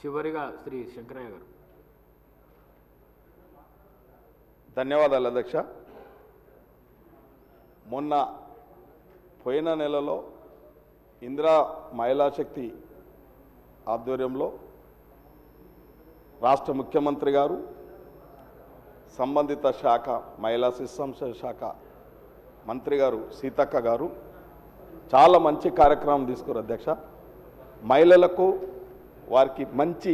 చివరిగా శ్రీ శంకరయ్య గారు. ధన్యవాదాలు అధ్యక్ష. మొన్న పోయిన నెలలో ఇందిరా మహిళా శక్తి ఆధ్వర్యంలో రాష్ట్ర ముఖ్యమంత్రి గారు సంబంధిత శాఖ మహిళా శిశు సంక్షేమ శాఖ మంత్రి గారు సీతక్క గారు చాలా మంచి కార్యక్రమం తీసుకున్నారు అధ్యక్ష. మహిళలకు వారికి మంచి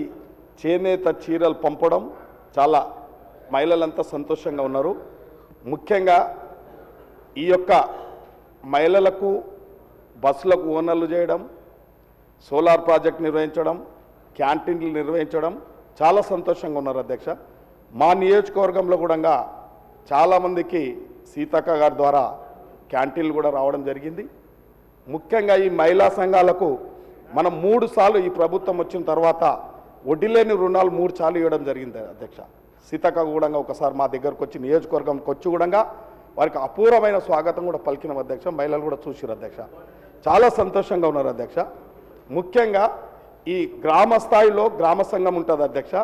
చేనేత చీరలు పంపడం చాలా మహిళలంతా సంతోషంగా ఉన్నారు. ముఖ్యంగా ఈ యొక్క మహిళలకు బస్సులకు ఓనర్లు చేయడం, సోలార్ ప్రాజెక్ట్ నిర్వహించడం, క్యాంటీన్లు నిర్వహించడం చాలా సంతోషంగా ఉన్నారు అధ్యక్ష. మా నియోజకవర్గంలో కూడా చాలామందికి సీతక్క గారి ద్వారా క్యాంటీన్లు కూడా రావడం జరిగింది. ముఖ్యంగా ఈ మహిళా సంఘాలకు మనం 3 సార్లు ఈ ప్రభుత్వం వచ్చిన తర్వాత వడ్డీ లేని రుణాలు 3 సార్లు ఇవ్వడం జరిగింది అధ్యక్ష. సీతక్క కూడా ఒకసారి మా దగ్గరకు వచ్చి నియోజకవర్గంకి వచ్చి కూడా వారికి అపూర్వమైన స్వాగతం కూడా పలికిన అధ్యక్ష. మహిళలు కూడా చూసిరు అధ్యక్ష. చాలా సంతోషంగా ఉన్నారు అధ్యక్ష. ముఖ్యంగా ఈ గ్రామ స్థాయిలో గ్రామ సంఘం ఉంటుంది అధ్యక్ష.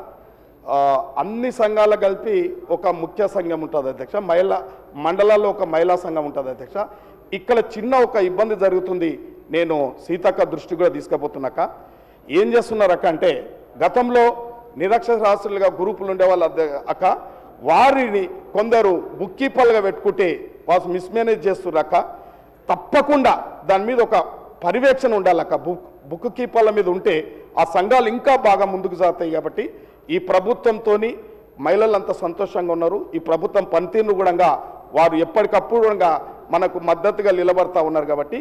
అన్ని సంఘాలు కలిపి ఒక ముఖ్య సంఘం ఉంటుంది అధ్యక్ష. మండలాల్లో ఒక మహిళా సంఘం ఉంటుంది అధ్యక్ష. ఇక్కడ చిన్న ఒక ఇబ్బంది జరుగుతుంది, నేను సీతక్క దృష్టి కూడా తీసుకుపోతున్నాక. ఏం చేస్తున్నారక్క అంటే, గతంలో నిరక్షరాస్యులుగా గ్రూపులు ఉండేవాళ్ళు అక్క, వారిని కొందరు బుక్ కీపర్లుగా పెట్టుకుంటే వారు మిస్మేనేజ్ చేస్తున్నారక్క. తప్పకుండా దాని మీద ఒక పర్యవేక్షణ ఉండాలక్క. బుక్ కీపర్ల మీద ఉంటే ఆ సంఘాలు ఇంకా బాగా ముందుకు సాగుతాయి. కాబట్టి ఈ ప్రభుత్వంతో మహిళలంతా సంతోషంగా ఉన్నారు. ఈ ప్రభుత్వం పనితీరును కూడా వారు ఎప్పటికప్పుడు కూడా మనకు మద్దతుగా నిలబడతా ఉన్నారు. కాబట్టి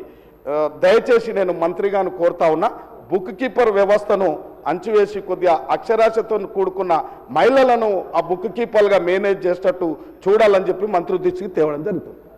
దయచేసి నేను మంత్రిగాను కోరుతా ఉన్నా, బుక్ కీపర్ వ్యవస్థను అంచువేసి కొద్దిగా అక్షరాస్యతతో కూడుకున్న మహిళలను ఆ బుక్ కీపర్లుగా మేనేజ్ చేసేటట్టు చూడాలని చెప్పి మంత్రి దృష్టికి తేవడం జరుగుతుంది.